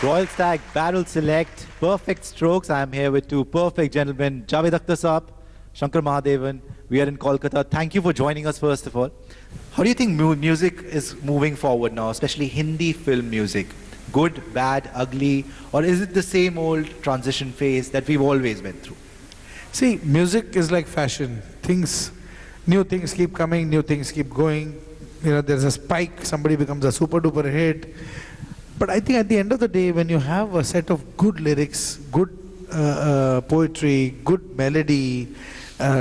Royal Stag Barrel Select, perfect strokes. I am here with two perfect gentlemen, Javed Akhtar, Shankar Mahadevan. We are in Kolkata. Thank you for joining us, first of all. How do you think music is moving forward now, especially Hindi film music? Good, bad, ugly, or is it the same old transition phase that we've always been through? See, music is like fashion. New things keep coming, new things keep going. You know, there's a spike, somebody becomes a super duper hit. But I think at the end of the day, when you have a set of good lyrics, good poetry, good melody,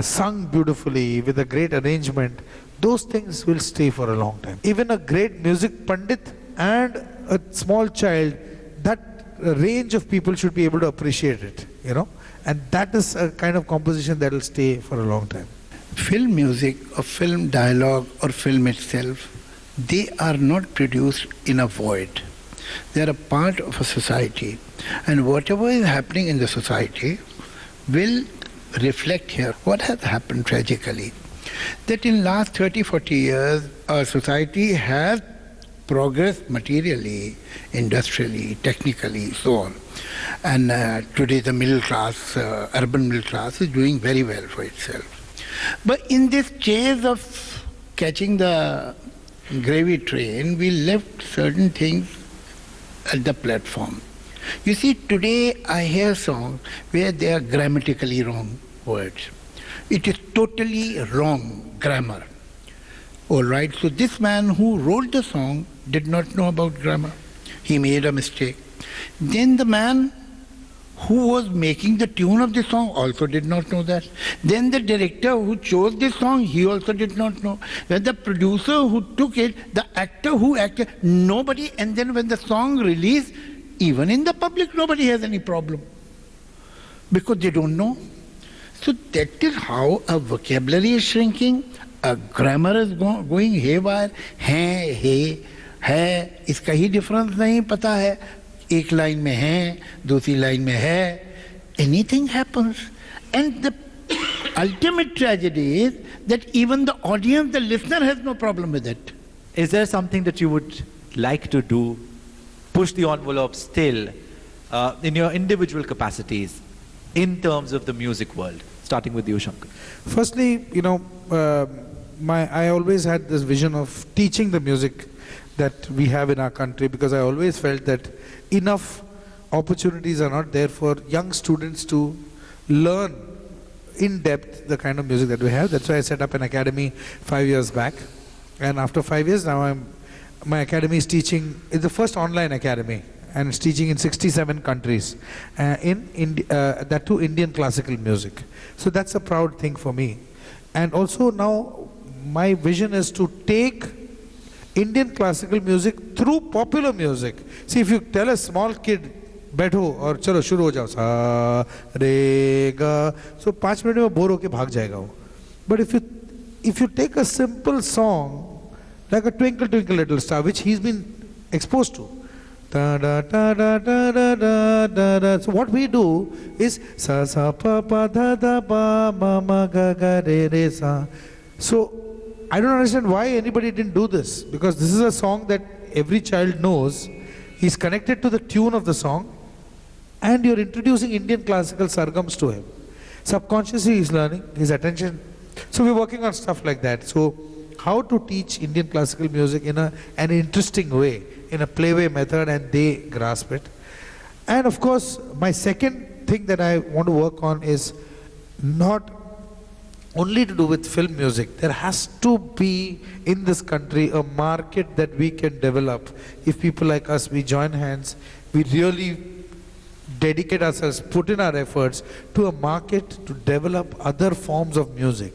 sung beautifully with a great arrangement, those things will stay for a long time. Even a great music pandit and a small child, that range of people should be able to appreciate it, you know. And that is a kind of composition that will stay for a long time. Film music or film dialogue or film itself, they are not produced in a void. They are a part of a society, and whatever is happening in the society will reflect here. What has happened tragically? That in last 30-40 years, our society has progressed materially, industrially, technically, so on. And today the middle class, urban middle class is doing very well for itself. But in this chase of catching the gravy train, we left certain things at the platform. You see, today I hear songs where they are grammatically wrong words. It is totally wrong grammar. All right, so this man who wrote the song did not know about grammar. He made a mistake. Then the man who was making the tune of the song also did not know that. Then the director who chose this song, he also did not know. When the producer who took it, the actor who acted, nobody, and then when the song released, even in the public, nobody has any problem. Because they don't know. So that is how a vocabulary is shrinking, a grammar is going haywire. Hai, he, hai, iska hi difference nahi pata hai. एक line में है, दूसरी line में है, anything happens. And the ultimate tragedy is that even the audience, the listener has no problem with it. Is there something that you would like to do, push the envelope still, in your individual capacities, in terms of the music world? Starting with you, Shankar. Firstly, you know, I always had this vision of teaching the music that we have in our country, because I always felt that enough opportunities are not there for young students to learn in depth the kind of music that we have. That's why I set up an academy 5 years back. And after 5 years now, my academy is teaching, it's the first online academy, and it's teaching in 67 countries, that too Indian classical music. So that's a proud thing for me. And also now my vision is to take Indian classical music through popular music. See, if you tell a small kid, बैठो और चलो शुरू हो जाओ सा रे गा, so 5 minutes में बोर होके भाग जाएगा वो. But if you take a simple song like a Twinkle Twinkle Little Star, which he's been exposed to, da da da da da da da da da. So what we do is sa sa pa pa da da ba ma ma ga ga re re sa. So I don't understand why anybody didn't do this, because this is a song that every child knows. He's connected to the tune of the song, and you're introducing Indian classical sargams to him. Subconsciously he's learning, his attention. So we're working on stuff like that. So how to teach Indian classical music in an interesting way, in a playway method, and they grasp it. And of course, my second thing that I want to work on is not only to do with film music. There has to be in this country a market that we can develop. If people like us, we join hands, we really dedicate ourselves, put in our efforts to a market to develop other forms of music.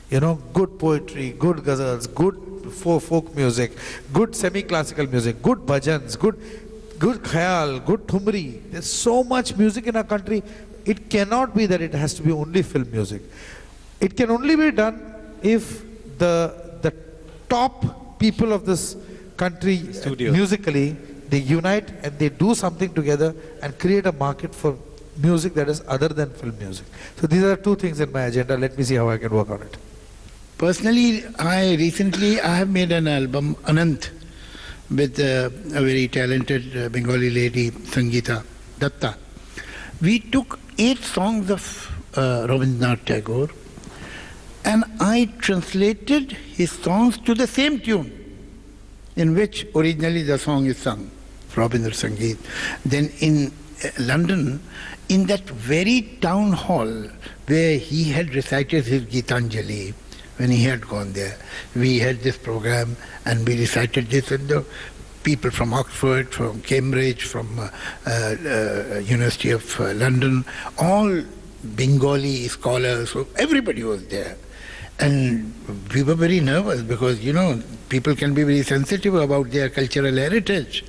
You know, good poetry, good ghazals, good folk music, good semi-classical music, good bhajans, good khayal, good thumri. There's so much music in our country. It cannot be that it has to be only film music. It can only be done if the top people of this country musically, they unite and they do something together and create a market for music that is other than film music. So these are two things in my agenda. Let me see how I can work on it. Personally, I have made an album, Anant, with a very talented Bengali lady, Sangeeta Datta. We took 8 songs of Rabindranath Tagore, and I translated his songs to the same tune in which originally the song is sung, Rabindra Sangeet. Then in London, in that very town hall where he had recited his Gitanjali, when he had gone there, we had this program and we recited this, and the people from Oxford, from Cambridge, from University of London, all Bengali scholars, so everybody was there. And we were very nervous because, you know, people can be very sensitive about their cultural heritage.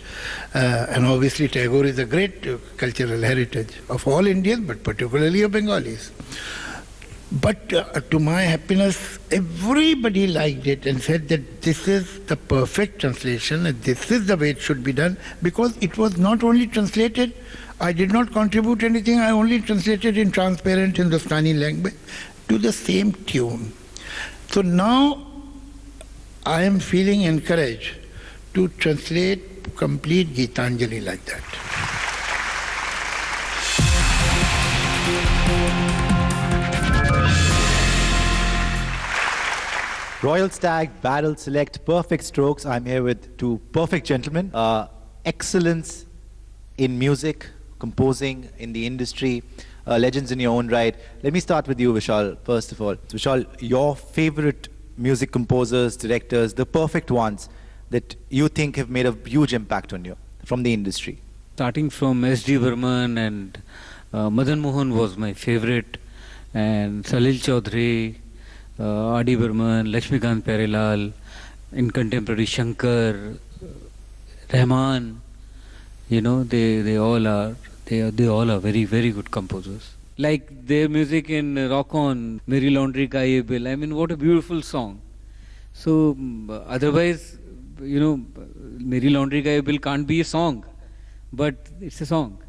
And obviously Tagore is a great cultural heritage of all Indians, but particularly of Bengalis. But to my happiness, everybody liked it and said that this is the perfect translation and this is the way it should be done, because it was not only translated, I did not contribute anything, I only translated in transparent Hindustani language to the same tune. So now I am feeling encouraged to translate complete Gitanjali like that. Royal Stag, Barrel Select, Perfect Strokes. I'm here with 2 perfect gentlemen. Excellence in music, composing, in the industry, legends in your own right. Let me start with you, Vishal, first of all. So, Vishal, your favorite music composers, directors, the perfect ones that you think have made a huge impact on you from the industry? Starting from S.D. Burman and Madan Mohan was my favorite, and Salil Chaudhary, R.D. Burman, Lakshmikant Pyarelal, in contemporary Shankar, Rahman, you know, they all are very, very good composers. Like their music in Rock On, Meri Laundry Ka Ye Bill, I mean, what a beautiful song. So otherwise, you know, Meri Laundry Ka Ye Bill can't be a song, but it's a song.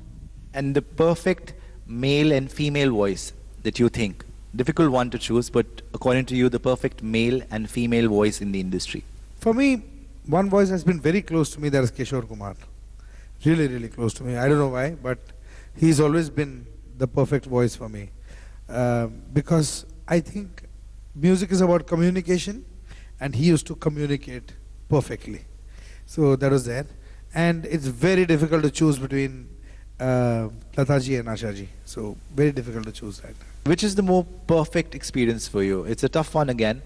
And the perfect male and female voice that you think, difficult one to choose, but according to you, the perfect male and female voice in the industry? For me, one voice has been very close to me, that is Kishore Kumar. Really, really close to me. I don't know why, but he's always been the perfect voice for me. Because I think music is about communication, and he used to communicate perfectly. So that was there. And it's very difficult to choose between Lataji and Ashaji. So very difficult to choose that. Which is the more perfect experience for you? It's a tough one again.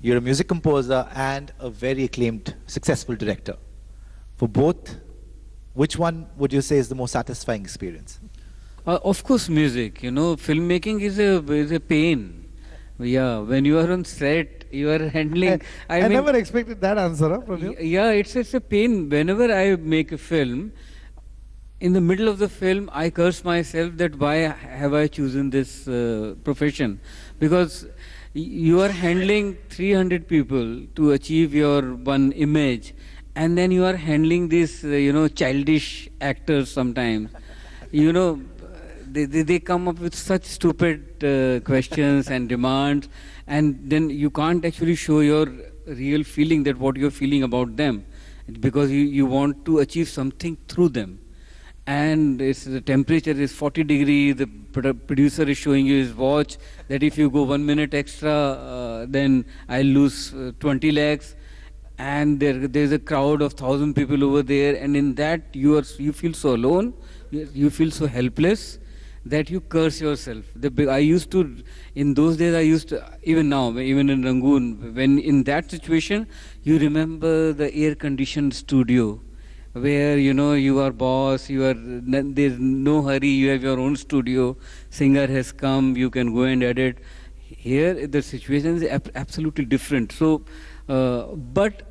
You're a music composer and a very acclaimed, successful director. For both, which one would you say is the most satisfying experience? Of course, music. You know, filmmaking is a pain. Yeah, when you are on set, you are handling. I mean, never expected that answer from you. Yeah, it's a pain. Whenever I make a film, in the middle of the film, I curse myself that why have I chosen this profession? Because you are handling 300 people to achieve your one image, and then you are handling these, you know, childish actors sometimes. You know, they come up with such stupid questions and demands, and then you can't actually show your real feeling, that what you're feeling about them, because you want to achieve something through them. And the temperature is 40 degrees, the producer is showing you his watch, that if you go 1 minute extra, then I'll lose 20 lakhs. And there's a crowd of 1,000 people over there, and in that you feel so alone, you feel so helpless, that you curse yourself. I used to, in those days, even now, even in Rangoon, when in that situation, you remember the air-conditioned studio, where, you know, you are boss, there's no hurry, you have your own studio, singer has come, you can go and edit. Here, the situation is absolutely different. So, but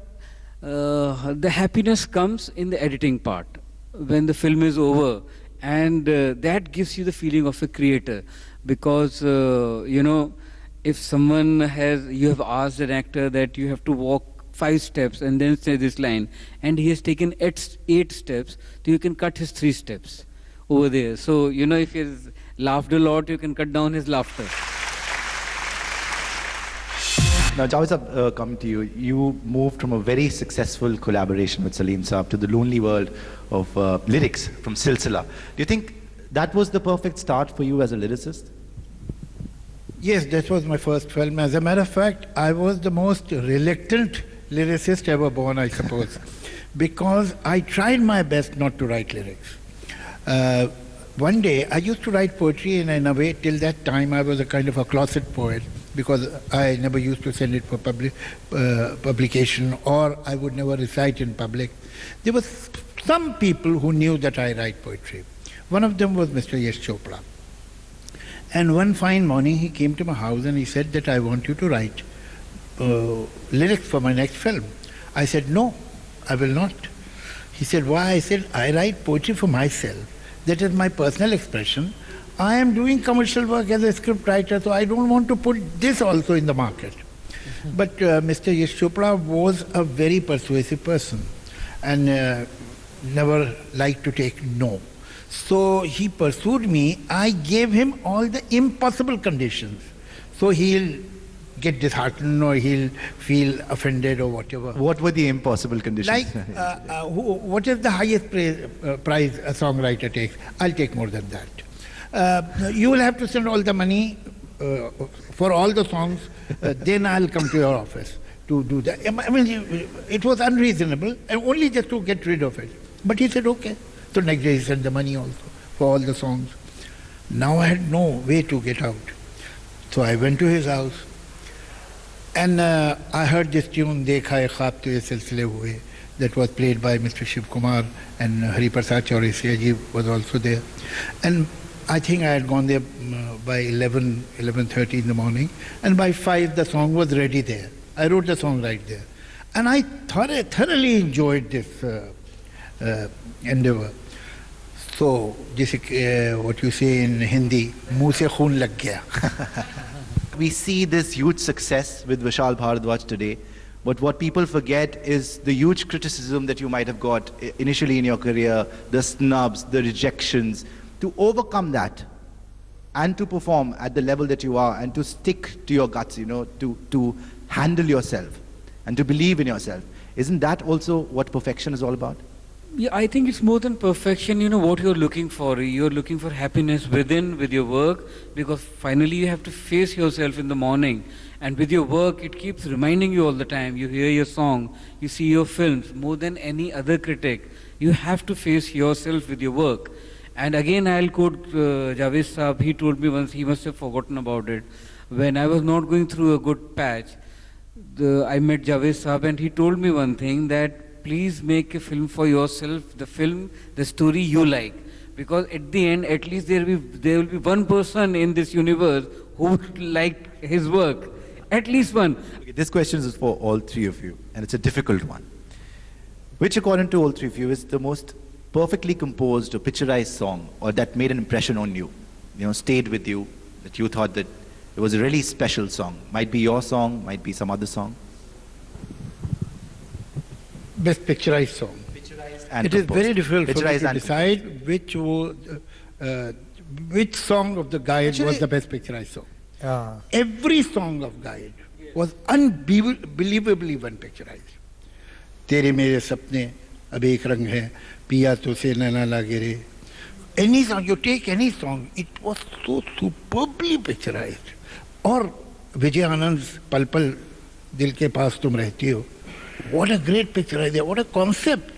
the happiness comes in the editing part, when the film is over, and that gives you the feeling of a creator, because, you know, if someone you have asked an actor that you have to walk 5 steps and then say this line, and he has taken 8 steps, so you can cut his 3 steps over there. So, you know, if he has laughed a lot, you can cut down his laughter. Now, Javed Saab, coming to you, you moved from a very successful collaboration with Salim Saab to the lonely world of lyrics from Silsila. Do you think that was the perfect start for you as a lyricist? Yes, that was my first film. As a matter of fact, I was the most reluctant lyricist ever born, I suppose, because I tried my best not to write lyrics. One day, I used to write poetry, and in a way, till that time, I was a kind of a closet poet, because I never used to send it for publication, or I would never recite in public. There were some people who knew that I write poetry. One of them was Mr. Yash Chopra. And one fine morning, he came to my house and he said that I want you to write lyrics for my next film. I said, no, I will not. He said, why? I said, I write poetry for myself. That is my personal expression. I am doing commercial work as a script writer, so I don't want to put this also in the market. But Mr. Yash Chopra was a very persuasive person and never liked to take no. So he pursued me. I gave him all the impossible conditions. So he'll get disheartened or he'll feel offended or whatever. What were the impossible conditions? Like, what is the highest prize a songwriter takes? I'll take more than that. You will have to send all the money for all the songs, then I'll come to your office to do that. I mean, it was unreasonable, and only just to get rid of it. But he said, okay. So next day he sent the money also for all the songs. Now I had no way to get out. So I went to his house and I heard this tune, Dekha Hai Khwaab To Ye Silsile Hue, that was played by Mr. Shiv Kumar, and Hari Prasad Chaurasia ji was also there. And I think I had gone there by 11:30 in the morning, and by 5 the song was ready there. I wrote the song right there. And I thoroughly enjoyed this endeavor. So, what you say in Hindi, muh se khoon lag gaya. We see this huge success with Vishal Bharadwaj today, but what people forget is the huge criticism that you might have got initially in your career, the snubs, the rejections. To overcome that and to perform at the level that you are and to stick to your guts, you know, to handle yourself and to believe in yourself. Isn't that also what perfection is all about? Yeah, I think it's more than perfection. You know what you're looking for. You're looking for happiness within, with your work, because finally you have to face yourself in the morning. And with your work, it keeps reminding you all the time. You hear your song, you see your films. More than any other critic, you have to face yourself with your work. And again, I'll quote Javed Saab. He told me once, he must have forgotten about it. When I was not going through a good patch, I met Javed Saab, and he told me one thing, that please make a film for yourself, the story you like. Because at the end, at least there will be one person in this universe who would like his work. At least one. Okay, this question is for all three of you, and it's a difficult one. Which, according to all three of you, is the most perfectly composed or picturized song, or that made an impression on you, stayed with you, that you thought that it was a really special song? Might be your song, might be some other song. Best picturized song. Picturized and it is composed. very difficult for me to and decide which song of the Guide was the best picturized song. Every song of Guide was unbelievably one picturized. Tere mere sapne ab ek rang hai, piya to se nana lage re. Any song, you take any song, it was so superbly picturized. Or Vijay Anand's Pal Pal Dil ke paas tum rehti ho. What a great picture idea, what a concept.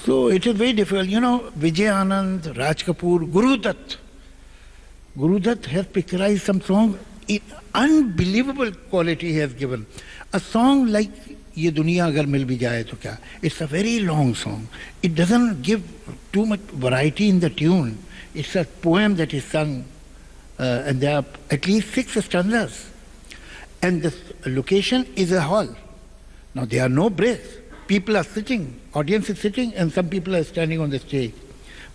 So it is very difficult. Vijay Anand, Raj Kapoor, Guru Dutt. Guru Dutt has picturized some song, unbelievable quality he has given. A song like Ye Duniya Agar Mil Bhi Jaye To Kya, it's a very long song. It doesn't give too much variety in the tune. It's a poem that is sung, and there are at least 6 stanzas. And the location is a hall. Now there are no breaks. People are sitting, audience is sitting, and some people are standing on the stage.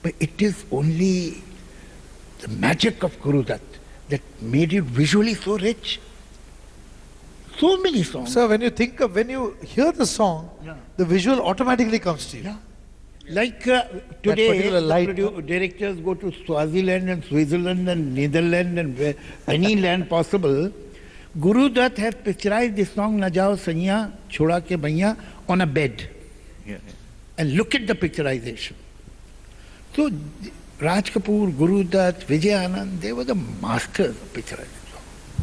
But it is only the magic of Guru Dutt that made it visually so rich. So many songs. So when you hear the song, the visual automatically comes to you. Yeah. Like today, the directors go to Swaziland and Switzerland and Netherlands and any land possible. Guru Dutt has picturized the song Na Jao Sanya Choda Ke Baiya on a bed. And look at the picturization. So Raj Kapoor, Guru Dutt, Vijay Anand, they were the masters of picturization.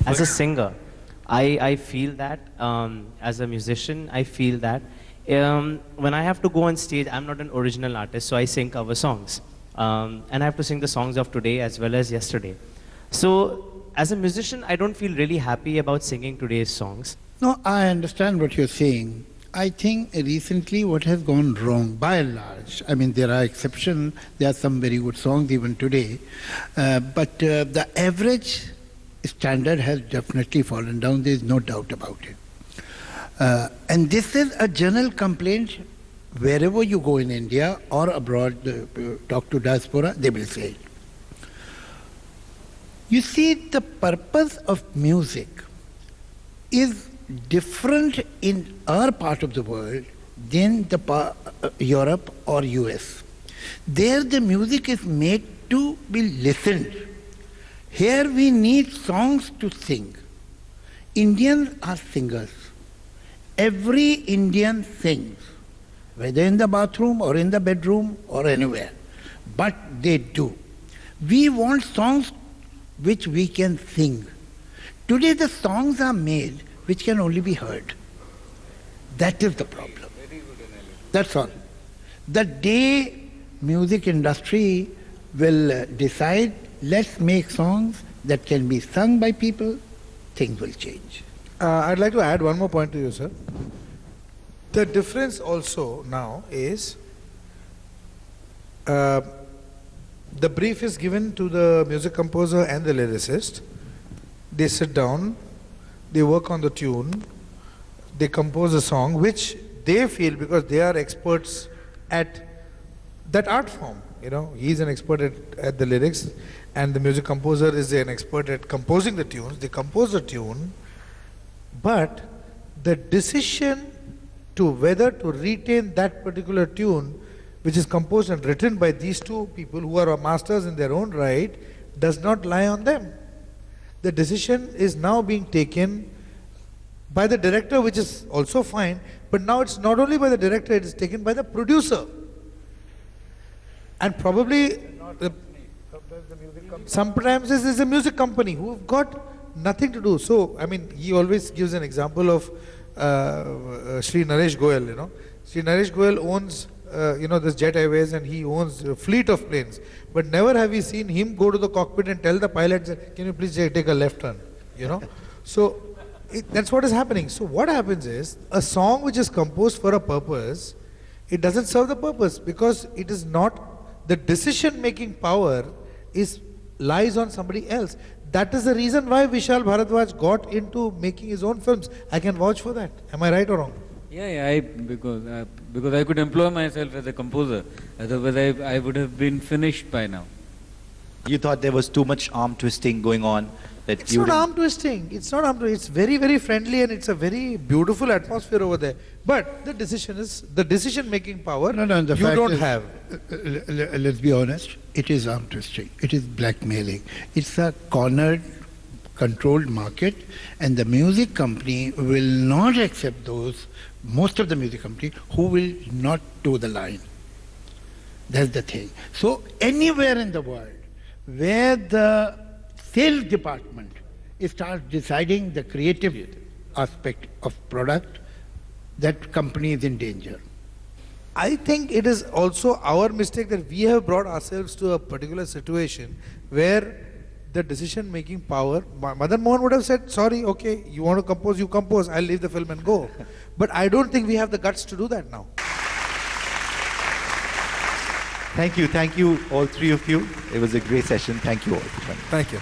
As a singer, I feel that. As a musician, I feel that. When I have to go on stage, I'm not an original artist, so I sing cover songs. And I have to sing the songs of today as well as yesterday. So as a musician, I don't feel really happy about singing today's songs. No, I understand what you're saying. I think recently what has gone wrong, by and large, I mean there are exceptions, there are some very good songs even today, but the average standard has definitely fallen down, there is no doubt about it. And this is a general complaint wherever you go in India or abroad, talk to diaspora, they will say it. You see, the purpose of music is different in our part of the world than the Europe or US. There the music is made to be listened. Here we need songs to sing. Indians are singers. Every Indian sings, whether in the bathroom or in the bedroom or anywhere. But they do. We want songs which we can sing. Today the songs are made which can only be heard. That is the problem. That's all. The day music industry will decide, let's make songs that can be sung by people, things will change. I'd like to add one more point to you, sir. The difference also now is the brief is given to the music composer and the lyricist. They sit down, they work on the tune, they compose a song which they feel, because they are experts at that art form. You know, he's an expert at the lyrics, and the music composer is an expert at composing the tunes. They compose the tune, but the decision to whether to retain that particular tune, which is composed and written by these two people who are masters in their own right, does not lie on them. The decision is now being taken by the director, which is also fine, but now it's not only by the director, it is taken by the producer. And probably sometimes this is a music company who have got nothing to do. So, I mean, he always gives an example of Shri Naresh Goyal, you know. Shri Naresh Goyal owns this Jet Airways, and he owns a fleet of planes. But never have we seen him go to the cockpit and tell the pilot, can you please take a left turn, you know. So that's what is happening. So what happens is, a song which is composed for a purpose, it doesn't serve the purpose, because it is not, the decision making power lies on somebody else. That is the reason why Vishal Bharadwaj got into making his own films. I can vouch for that. Am I right or wrong? Yeah, because I could employ myself as a composer. Otherwise, I would have been finished by now. You thought there was too much arm twisting going on? That It's not arm twisting. It's not arm twisting. It's very, very friendly, and it's a very beautiful atmosphere over there. But the decision-making power, the you fact don't is, have. Let's be honest, it is arm twisting. It is blackmailing. It's a cornered, controlled market, and the music company will not accept those, most of the music company, who will not toe the line. That's the thing. So anywhere in the world where the sales department starts deciding the creative aspect of product, that company is in danger. I think it is also our mistake that we have brought ourselves to a particular situation where the decision-making power, Madan Mohan would have said, sorry, okay, you want to compose, you compose, I'll leave the film and go. But I don't think we have the guts to do that now. Thank you, all three of you. It was a great session. Thank you all for joining. Thank you.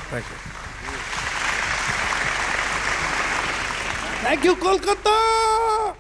Thank you, Kolkata!